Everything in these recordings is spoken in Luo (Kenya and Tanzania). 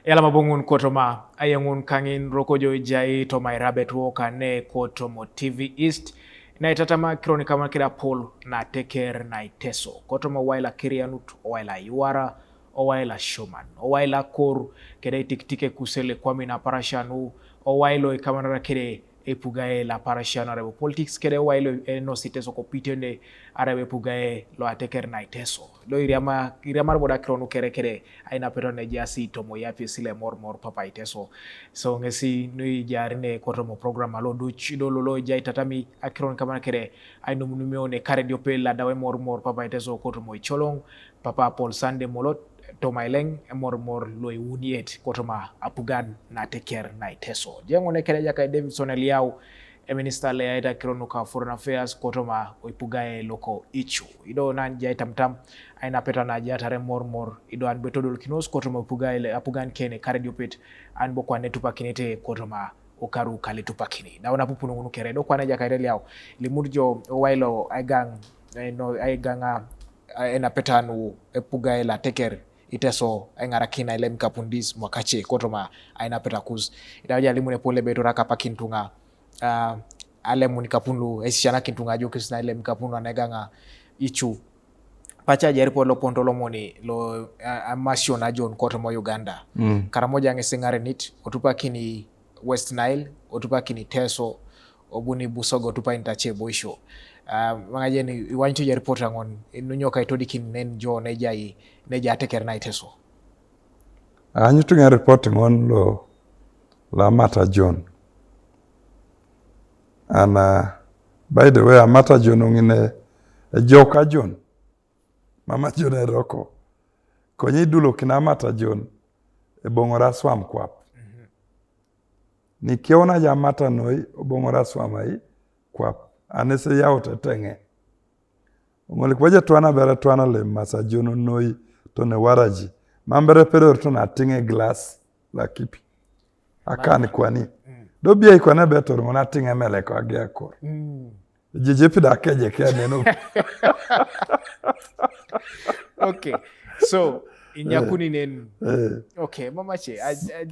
Yala mabungun kotoma ayangun kangin rokojo jai toma Airabet Wok ne kotomo TV East na Itatama kironi kama kira Paul na teker na Iteso kotoma waila kirianut waila yuara waila showman waila koru kede tiktike kusele kwami na parashanu wailo ikamana kede epugae la parashanu arabe politics kede wailo no Iteso kopitene arabe pugae lo ateker na Iteso lo iriama boda kironu kere aina petone jasi tomo yapi sile Emorimor papa Iteso so ngesi nui jarine kotomo program alo duchi lo jai Itatami akiron kamana kere aino munumione kare diope la dawe Emorimor papa Iteso kotomo icholong papa Paul Sande Emolot Etomaileng Emorimor lo iwuniet kotoma apugan na teker na Iteso jengo ne kere jaka Davidson Eliau minister le aita kironu ka foreign affairs kotoma oipugae loko ichu ido nan jai tamtam aina peta na jatare Emorimor ido an betodol kinos kotoma oipugae le apugan kene kare diopet an bokwa netupa kinete kotoma okaru kale tupakini na unapupunu ngunu kere do kwana jaka Eliau limurjo wailo aiganga ena petanu epugae la teker Iteso engarakina ile mkapundis mwakache kotoma aina peta kuz idaja limune pole beto raka pakintunga ale munikapunlu esishana kintunga jo kisna ile mkapunu aneganga ichu pacha jaripo lo pontolo moni lo amasio na John kotoma Uganda karamoja ngesengare nit otupa kini West Nile otupa kini Iteso obuni busogo otupa intache boisho mga ni iwancho ya report angon nunyoka itodi kin nen jo neja teker na Iteso anyutunga report ngon lo la mata John and by the way mata John ngine joka John mama John eroko konyi dulo kina mata John bongora swam kwap nikiona ya mata noi bongora swam ai kwap anese yaute tenge ngoli kwaje twana bere twana le masa John noi to ne waraji mambere pero to na tinge glass la kipi akani kwani do bia ikona beto ngona tinge mele ko agya ko jejepi da keje ke no okay so inyakuni nen okay mamache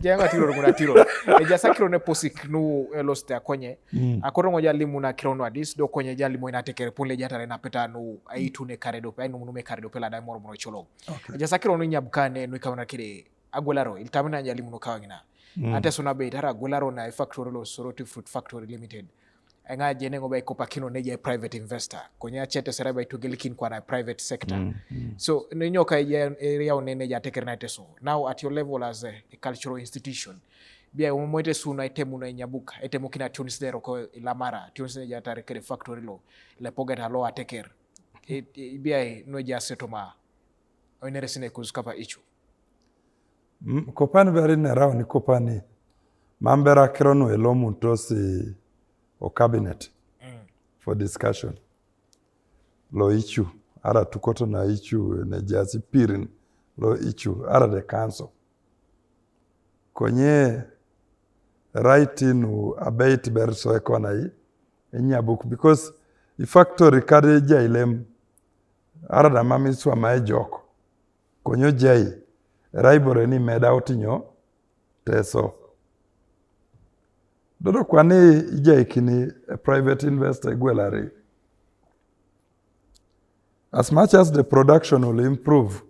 janga tiro ngona tiro ejasa kiro ne posik nu eloste akonye akorongo jali muna kiro no adis do konye jali mo ina tekere pole jatare na peta nu Aiyituno kare do pe no munume kare do pe la da Emorimor cholo ejasa kiro no nyabukane no ikawna kire agolaro iltamina jali munu kawangina Iteso na be tara agolaro na factory lo Soroti Fruit Factory Limited nga jenengo bay kopakino neje private investor konya chete seraba itugelikin kwa na private sector so nyoka area onene ja teker na Iteso now at your level as a cultural institution bia umoite suna itemu na nyabuka itemu kina tunisdero ko lamara tunisdero ja tarekere factory lo le pogeta lo ateker bia no ja setoma oneresine kuzukapa ichu kopani bari nerao ni kopani mambera kirono elomu tosi o cabinet for discussion lo ichu ara tukoto na ichu ne jasi pirin lo ichu ara the council konye right in abate berso ekonai book because the factory kare jailem ara da mami swa mae joko konyo jai raibore ni meda otinyo Teso dodo kwani ije ikini a private investor gwelare as much as the production will improve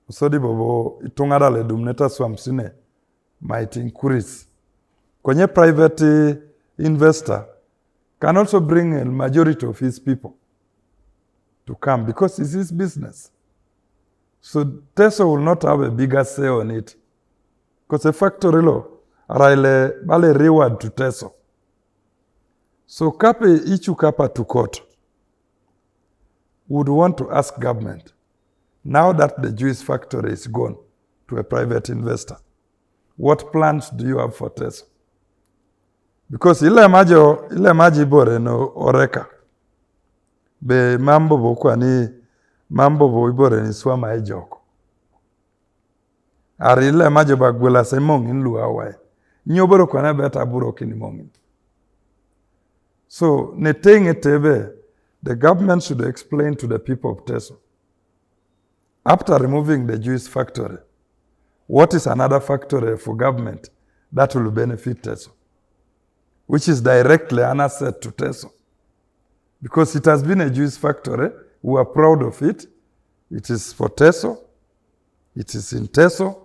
so di bobo itungara le dumneta swamsine might increase kwenye private investor can also bring a majority of his people to come because it's his business so Teso will not have a bigger say on it because a factory law araile bale reward to Teso. So kape ichu kapa to court would want to ask government, now that the Jewish factory is gone to a private investor, what plans do you have for Teso? Because ile maji bore no oreka. Be mambo bo ibore ni swama ejoko. Ari ile maji bagwela semong inlu awai. Nyoboro kwa beta buro kini mongin. So, netenge tebe, the government should explain to the people of Teso. After removing the Jewish factory, what is another factory for government that will benefit Iteso, which is directly an asset to Iteso. Because it has been a Jewish factory, we are proud of it. It is for Iteso, it is in Iteso.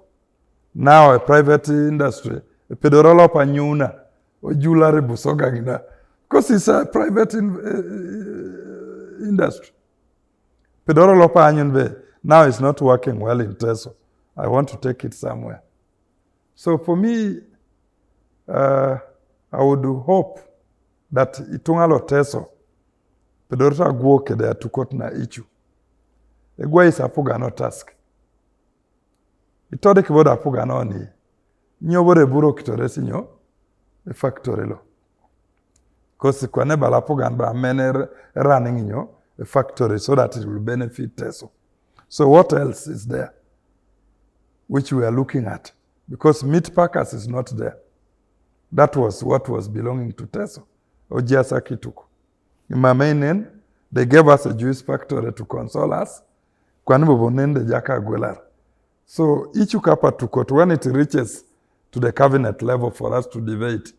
Now a private industry, a pedorolo panyuna, or jewelry busogagina, because it's a private industry. Pedorolo panyunbe, now it's not working well in Iteso. I want to take it somewhere. So for me, I would hope that itungalo Iteso, pedorota guo kede atukot na ichu. Egwa is apuga no task. Itode kiboda apuga no ni. Nyo bore buro kitoresi nyo, e factory lo. Because kwa neba la apuga nba mene running nyo, a factory so that it will benefit Iteso. So what else is there? Which we are looking at. Because meat packers is not there. That was what was belonging to Iteso. Ojiasa kituko. In Mamainen, they gave us a Jewish factory to console us. Kwa nibo bonende jaka gwelar. So each ukapa tukot, when it reaches to the cabinet level for us to debate,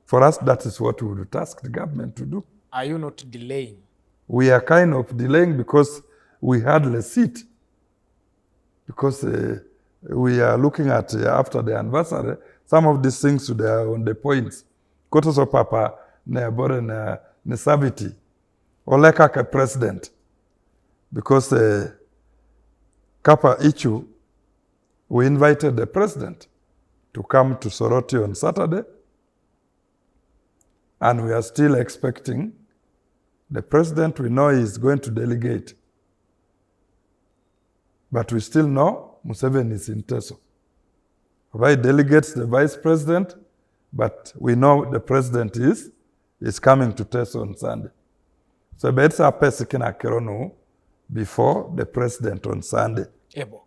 for us that is what we would task the government to do. Are you not delaying? We are kind of delaying because we hardly sit. Because we are looking at after the anniversary, some of these things they are on the points. Kotoso papa ne bore ne sabiti. Oleka ke president. Because Kapa Ichu, we invited the president to come to Soroti on Saturday. And we are still expecting the president, we know he is going to delegate. But we still know Museveni is in Iteso. Why delegates the vice president, but we know the president is coming to Iteso on Sunday. So it's a pesikina kerono before the president on Sunday. Ebo.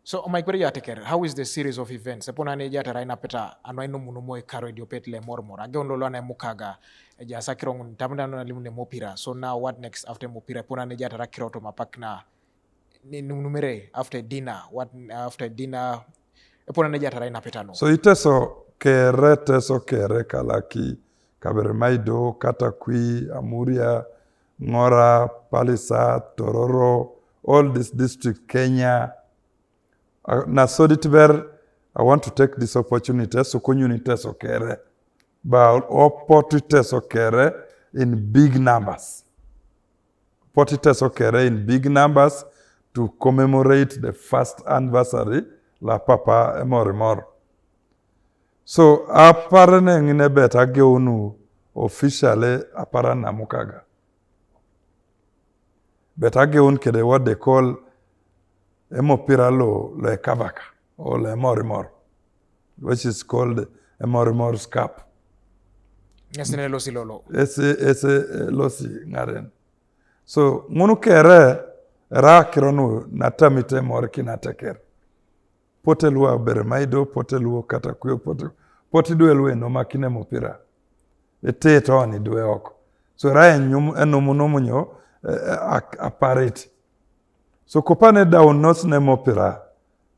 So my query yateker, how is the series of events? Epona ne jata raina peta anwaino munumo e karo idiopetle Emorimor. Age ondolo na mukaga jasa kirongun tamda na limune mopira. So now what next after mopira? Epona ne jata rakiro to mapakna numere after dinner. What after dinner? Epona ne jata raina peta no. So Iteso kere kalaki Kabermaido, Katakwi, Amuria, Ngora, Palisa, Tororo, all this district, Kenya. Na Soditver, I want to take this opportunity so community so kere, but opportunity so kere in big numbers. Opportunity so kere in big numbers to commemorate the first anniversary la Papa Emorimor. So aparane ngine beta geunu officially aparana mukaga. Beta geun kede what they call Emopira lo kabaka or le Emorimor, which is called Emorimor's Cup. Nesene losi lolo. Ese losi ngaren. So ngunu kere ra kironu natamite morkina teker. Potelua Beremaido, potelua Katakuyo, potidu elwe no makine mopira. Ete toni duwe oko. So ra enomunomunyo apparate. So kopane down not mopira,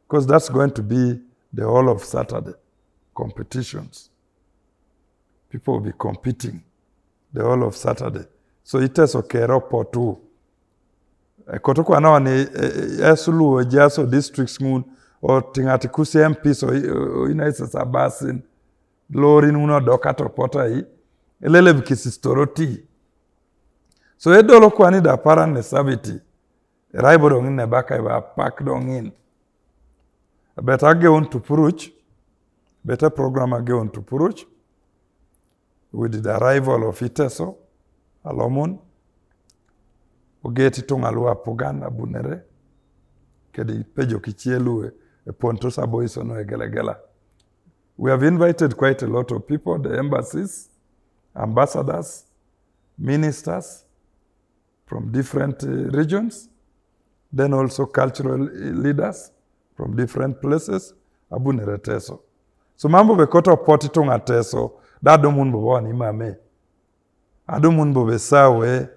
because that's going to be the whole of Saturday competitions. People will be competing the whole of Saturday. So Iteso kero potu. Kotoko anawa ni esulu jaso districts ngun o tingati kusi MP so inaisa sabasin lori nuno dokato pota hii elele bikisistoroti. So edolo kwa ni da paran ne sabiti. Raibo dongin ne baka iba pak dongin. Beta geon to Puruch. Beta program geon to Puruch. With the arrival of Iteso, Alomon. Ugeti tungalua pogana bunere. Kedi pejo kichielue e pontosa boiso no egelegela. We have invited quite a lot of people, the embassies, ambassadors, ministers from different regions, then also cultural leaders from different places, abunere Iteso. So mambo bekoto potitunga Iteso, dado munbo wani mame. Ado munbo besawe,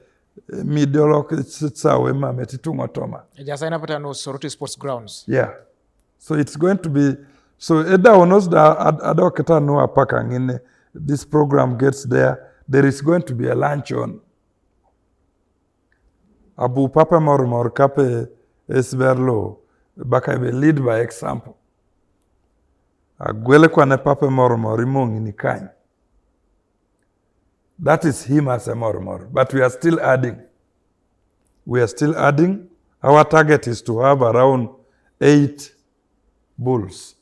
midiolo sawe mame titunga toma. Jasa inapata no Soroti Sports Grounds. Yeah. So it's going to be, so Eda onos da adoketa no apakangine, this program gets there is going to be a luncheon. Abu Papa Emorimor kape esberlo, baka be lead by example. Agwele kwa ne Papa Emorimor imongi ni kany. That is him as Emorimor, but we are still adding. We are still adding. Our target is to have around 8 bulls.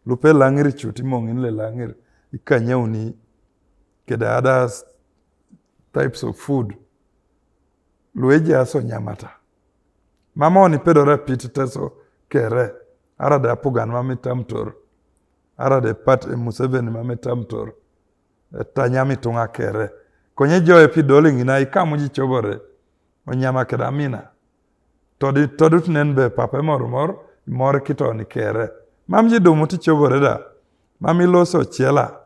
Lupe langiri chuti mongin langiri. Ikanyoni kede other types of food. Lueje aso nyamata. Mama oni pedore pit teso kere. Ara de apugan mami tamtor. Ara de pat Museveni mami tamtor. Tanyami tunga kere. Konye jo epidoling ina ikamuji chobore. Onyama kedamina. Todut nenbe Papa Emorimor mor kito ni kere. Mamji dumuti chobore da. Mami loso chela.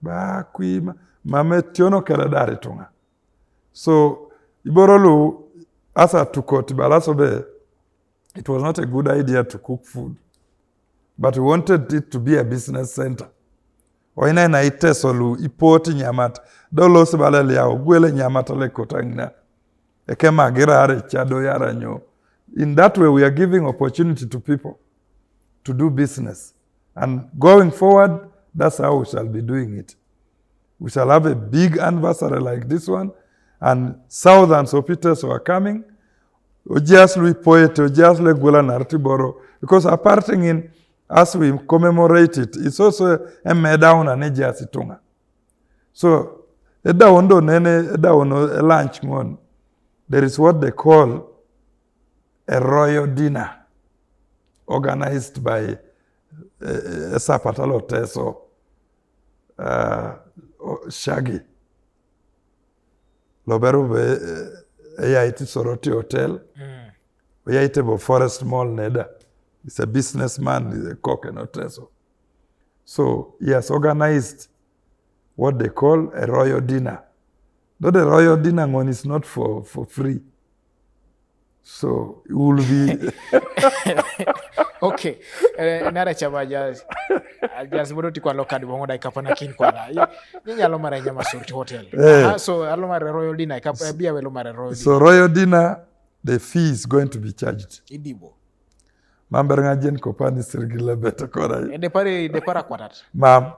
Ba kui mame tiono kere dari tunga. So Iborolu asa tukoti balaso be, it was not a good idea to cook food. But we wanted it to be a business center. Oina na Iteso lu ipoti nyamata. Dolo se balele ya ogwele nyamata le kotangina. Ekema girare chado yara nyo. In that way, we are giving opportunity to people to do business. And going forward, that's how we shall be doing it. We shall have a big anniversary like this one. And thousands of Iteso are coming. Ojaslu poet, ojaslu gwela nartiboro. Because aparting in, as we commemorate it, it's also a medaun and ejasitunga. So, eda ondo nene, eda ono a lunch ngon. There is what they call a royal dinner organized by Sapatalo Iteso, Shaggy. Lobero be Aiyituno Soroti Hotel. Aiyituno Forest Mall Neda. He's a businessman, he's a cook and Iteso. So he has organized what they call a royal dinner. Though the royal dinner one is not for free. So it will be okay. Nara chama just boroti kwa lokadi bongoda ikapana kin kwa na. Nyanya lomara nyama Soroti Hotel. So alomara royal dinner ikapia we lomara royal dinner. So royal dinner, the fee is going to be charged. Idibo. Mamber jen kopani sirgile beta kora. De para kwatat. Mam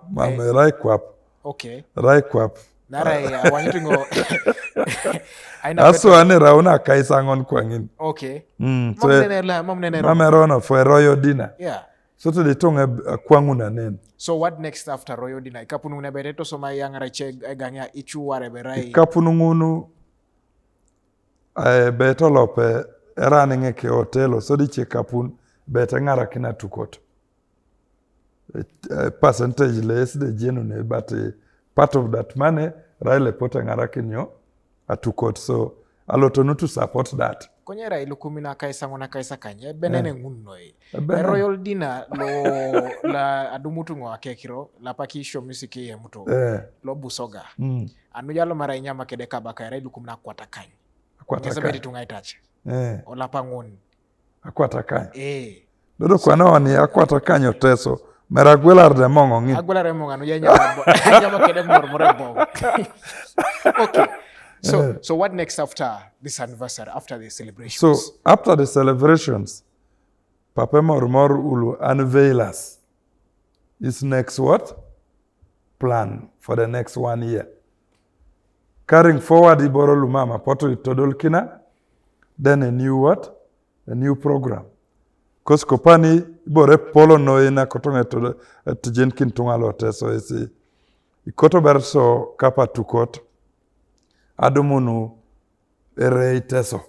rai kwap. Okay. Rai kwap. Nara ya wanyitingo. Aso ane rauna kaisangon kwangin. Okay. So Mamerono for a royal dinner. Yeah. So to the tongue kwanguna nen. So what next after royal dinner? Ikapunu bereto soma yangara che ganya ichu ware berai. Ikapunu beto lope era ngeke hotelo so di che kapun beta ngara kina tukot. Percentage less the genuine, but part of that money raile pota ngara kinyo atukot. So alotonu to support that. Konyera ilukumina kaisa ngona kaisa kanye benene ngunoi. Royal dinner lo la adumutu ngwa kekiro la pakisho musiki ye muto. Lo busoga. Anujalo mara inyama kede kabaka ra ilukumina kwata kanye. Kwata kanye tungaitache. Ola pangon. Akwata kanye. Dodo kwa no ni akwata kanye Iteso. Meragwela de mongo ngi. Agwela de mongo anu nyama kede mormorebo. Okay. So what next after this anniversary, after the celebrations? So after the celebrations, Papa Emorimor will unveil us his next what? Plan for the next 1 year. Carrying forward Iboro Lumama, Poto Itodolkina, then a new what? A new program. Because Kopani, Ibore Polo Noena Kotonga to Jenkin Tungalo Iteso isi. Ikoto berso kapa tukot. Adumunu ere Iteso.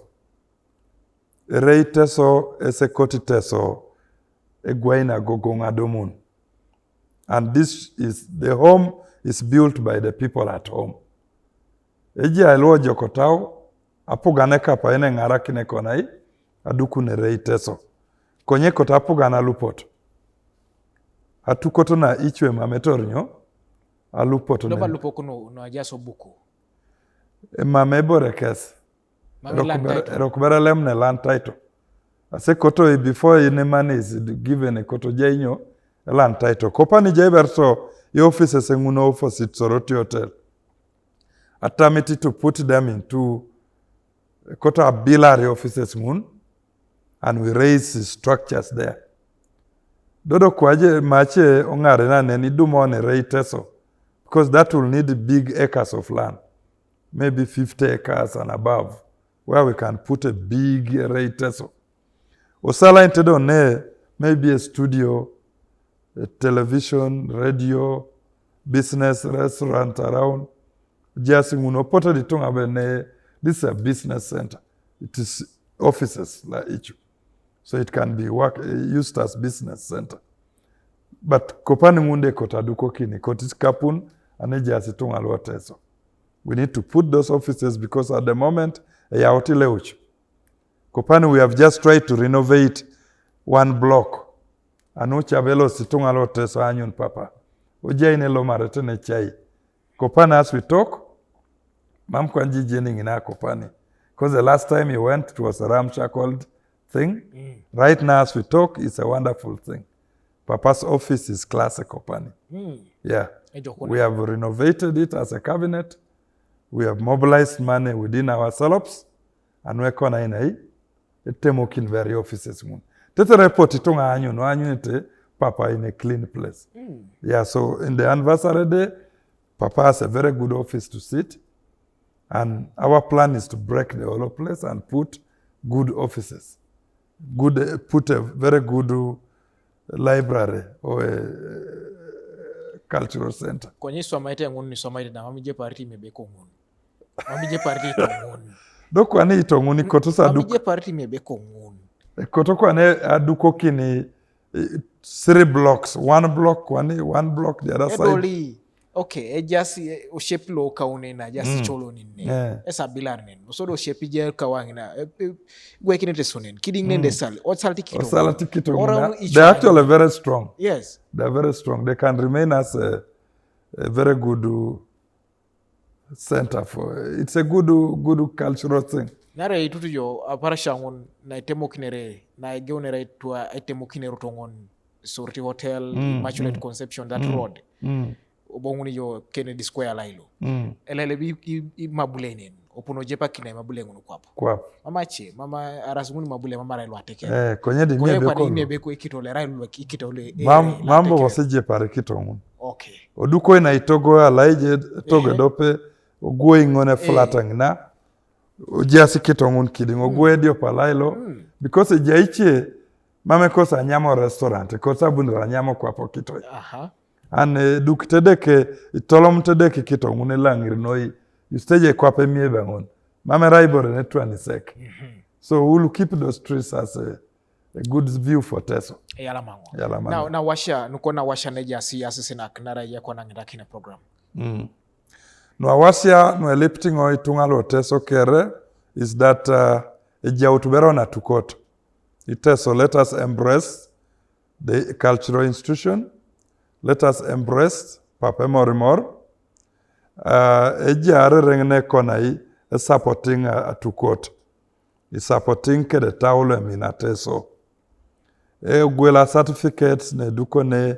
Ere Iteso ese koti Iteso egwaina gogong adumun. And this is, the home is built by the people at home. Eji ailwo jokotao, apugane kapa ene ngarakine konai, adukune ere Iteso. Konye kota apugana lupot. Atukoto na ichwe mametornyo, alupoto. Loba lupo kuno no ajaso buku. Mamebore kes. Rokubera lemne land title. ase koto before in money is given a koto jainyo elan title kopani jaiberto the offices nguno office Soroti Hotel atamiti to put them into koto abilary offices ngun and we raise structures there dodo kwaje mache ongare na neni dumone Iteso because that will need big acres of land maybe 50 acres and above where we can put a big Iteso osala intedo ne maybe a studio a television radio business restaurant around just nguno poto ditunga bene this is a business center it is offices like each so it can be used as business center but kopani ngunde kotaduko kini kotis kapun ane just tunga loteso we need to put those offices because at the moment ya hoteleuch kopani we have just tried to renovate one block anucha velo situnga loteso anyun papa ujaine lo maretene chai kopani as we talk mam kwanji jening ina kopani because the last time you went it was a ramshackled thing right now as we talk it's a wonderful thing papa's office is classic kopani yeah we have renovated it as a cabinet we have mobilized money within our sallops and we're kona ina itemokin very offices mun tete report itunga anyun ite papa in a clean place yeah so in the anniversary day papa has a very good office to sit and our plan is to break the whole place and put good offices put a very good library or a cultural center kwenye somaite nguni somaite na mamije party mebeko nguni mamije party nguni doko ani itonguni koto sa duk mamije party mebeko nguni koto kwa ne aduko kini 3 blocks one block the other side edoli okay just shape lo kaune na just cholo ninne esa bilar nen so do shape je kawangina gwe kinete sonen kiding nende sal o salti kito they actually very strong yes they're very strong they can remain as a very good center for it's a good cultural thing nare itutu yo aparashangon na itemokinere na egeonere to itemokinero tongon Soroti Hotel Immaculate Conception that road obonguni yo Kennedy Square lailo elele bi mabulenen opono jepa kina mabule ngono kwapo mama arasunguni mabule mama railo ateke kwenye di mebeko ikitole railo ikitole mambo wasije pare kitongun okay oduko ina itogo alaije togo dope ogwe ngone flatang na ojasi kitongun kiding ogwe dio palailo because jaiche mame kosa nyamo restaurant kosa bunra nyamo kwapo kitoy an duk tedeke tolom tedeke kitongun langir noi yusteje kwape miebe ngon mame raibore netwani sek so we'll keep those trees as a good view for Teso yala mango na washa nukona washa neja siyasa na knara yako na ngidakina program no washa no lifting o itungalo Teso kere is that ejautubero na tukot Iteso let us embrace the cultural institution let us embrace Papa Emorimor ejare rengne konai supporting atukot is supporting kede taulo mina Teso ogwela certificates ne dukone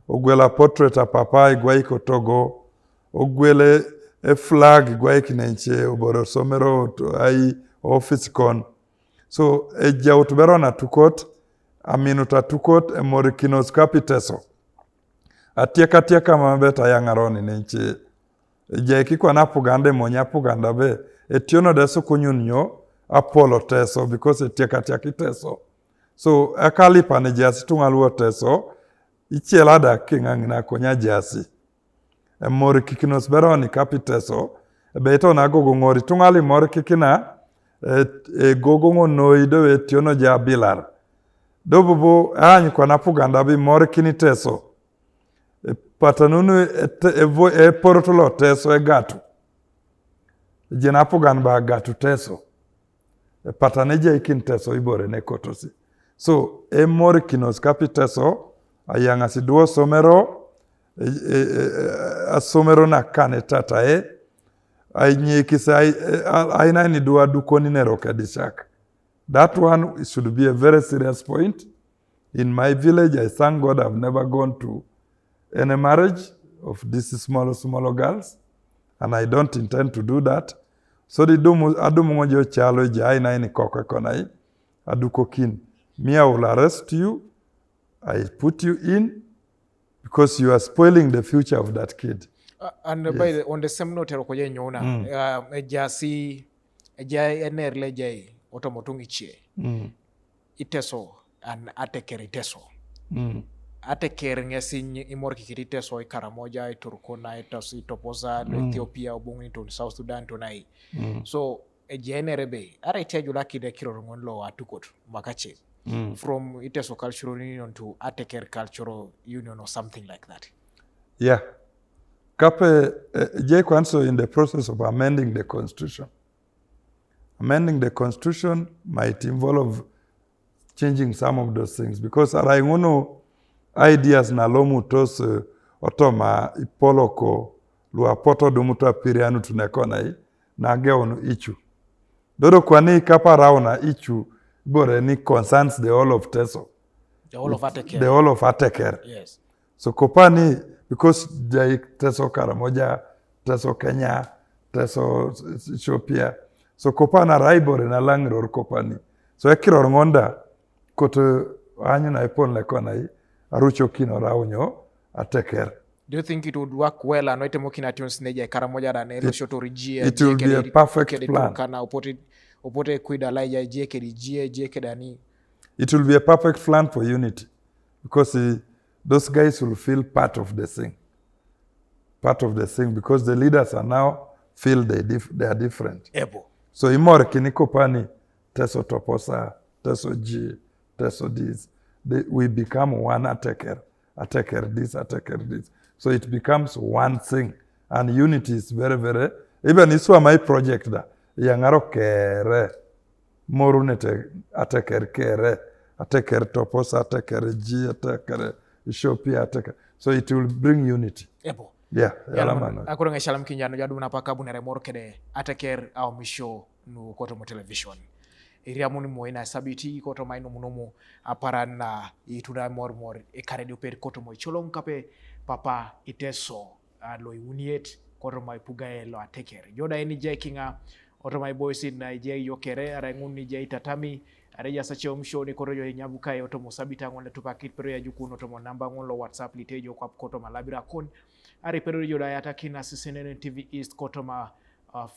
ogwela portrait a papa igwaiko togo ogwele flag igwaiki nenche oboro somero to ai office con so ejautubero na tukot aminuta tukot Emorikinos Teso atieka mabeta yangaroni nenche ejeki kwa napugande monya puganda be etiono deso kunyunyo Apollo Teso because atieka Teso so akali pane jasi tungaluo Teso ichielada kingangina konya jasi Emorikinos beroni Teso beto na gogo ngori tungali morikikina gogo ngonoido etiono ja bilar dobobo anyi kwa napuganda bi morikini Teso patanunu porotolo Teso gatu jenapugan ba gatu Teso pataneje ikin Teso ibore ne kotosi so Emorikinos Teso ayanga siduo somero asomero na kane tata ainyekisa aina ni dua dukoni nero kadishak That one should be a very serious point. In my village, I thank God I've never gone to any marriage of these small girls, and I don't intend to do that. So the adumu ngojo chalo jai na ini koka konai aduko kin. Me, I will arrest you. I put you in because you are spoiling the future of that kid. And yes. On the same note, rokoje nyona jasi jai enerle jai otomotungi chie Iteso and ateker Iteso. Ateker ngesi imor kikiri Iteso ikaramoja iturkona itaso itopoza Ethiopia obungi to South Sudan tonai. So Airabet ara iteju laki de kirorongon lo atukot makache. From Iteso Cultural Union to Ateker Cultural Union or something like that. Yeah. Kape, Jake also in the process of amending the constitution. Amending the constitution might involve changing some of those things because araingono ideas na lomu tos otoma ipoloko luapoto dumuto apirianu tunekona na geonu ichu. Dodo kwani kapa rauna ichu bore ni concerns the whole of Teso. The whole of Ateker. The whole of Ateker. Yes. So kopani because jai Teso Karamoja, Teso Kenya, Teso Ethiopia. So kopana raibore na langror kopani. So ekiror ngonda koto anyu na ipon lekona arucho kino raunyo Ateker. Do you think it would work well and wete mokina tunes neja Karamoja da nelo shoto regia? It will be a perfect plan. Kana opote kuida laija jeke jeke dani. It will be a perfect plan for unity because those guys will feel part of the thing. Part of the thing because the leaders are now feel they are different. Ebo. So imore kiniko pani Teso Toposa, Teso G, Teso this. We become one Ateker this. So it becomes one thing. And unity is very, very, even iswa my project da, yangaro kere, morunete Ateker kere, Ateker Toposa, Ateker G, Ateker Ethiopia, Ateker. So it will bring unity. Ebo. Yeah. Akuro nge shalam kinjano jadu na paka bunere mor kede Ateker au misho nu koto mo television. Iria muni moina sabiti koto maino munomo aparan na ituna mor ekare per koto mo cholong kape papa Iteso lo uniet koto mai pugae lo Ateker. Joda eni jai kinga oto mai boys na jai yokere ara nguni jai Itatami ara ya sache omsho ni koto yo nyabuka e oto mo sabita ngone tupakit pero ya jukuno oto mo namba ngon lo WhatsApp litejo kwa koto malabira kon ari pero joda yata kina sisenene TV East koto ma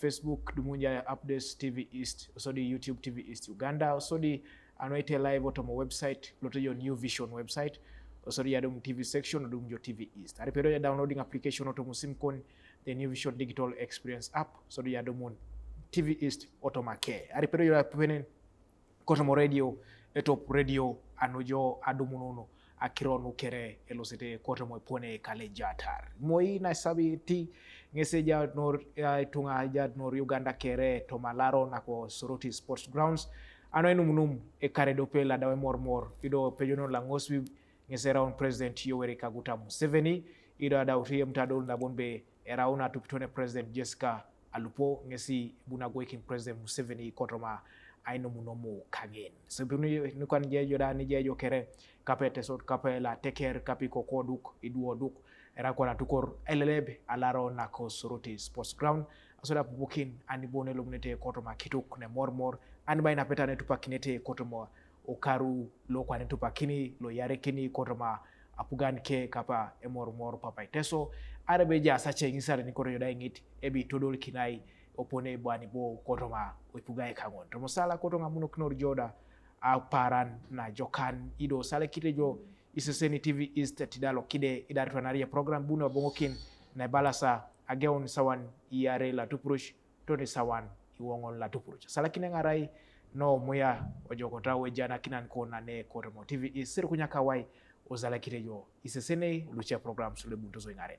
Facebook dumunja updates TV East so di YouTube TV East Uganda so di anoite live otomo website lotejo New Vision website so di adum TV section odumjo TV East ari pero ya downloading application otomo simkon the New Vision Digital Experience app so di adum TV East otomake ari pero ya penen kotomo radio etop radio anojo adumunono akironu kere elosete kotomo pone kale jatar moi na sabiti ngese ja nor tunga ja nor Uganda kere to malaro na ko Soroti Sports Grounds ano enum e kare do pela da Emorimor ido pejono la ngoswi ngese round president Yoweri Kaguta Museveni ido da utie mtadol na bonbe erauna tupitone president Jessica Alupo ngesi buna goiking president Museveni kotoma aino munomo kagen so bunu kan jejo da ni jejo kere kapete sot kapela Teker kapi kokoduk iduoduk era kona tukor elelebe alaro na ko Soroti Sports Ground asoda bukin ani bone lumnete kotoma kituk ne mormor ani bayna petane tupakinete kotoma okaru lo kwa tupakini lo yare kini kotoma apugan ke kapa Emorimor papa Iteso arabeja sache ngisare ni koro yoda ngit ebi todol kinai opone bwani bo kotoma oipugae kangon to mosala kotonga muno knor joda a paran na jokan ido sale kitejo iseseni TV East tidalo kide idaritwa naria program buno bongokin na balasa ageon sawan iare la tupurush toni sawan iwongon la tupurush sala kinengarai no moya ojokota wejana kinan kona ne kotomo TV East sir kunya kawai ozala kitejo iseseni lucha program sule buntozo ingare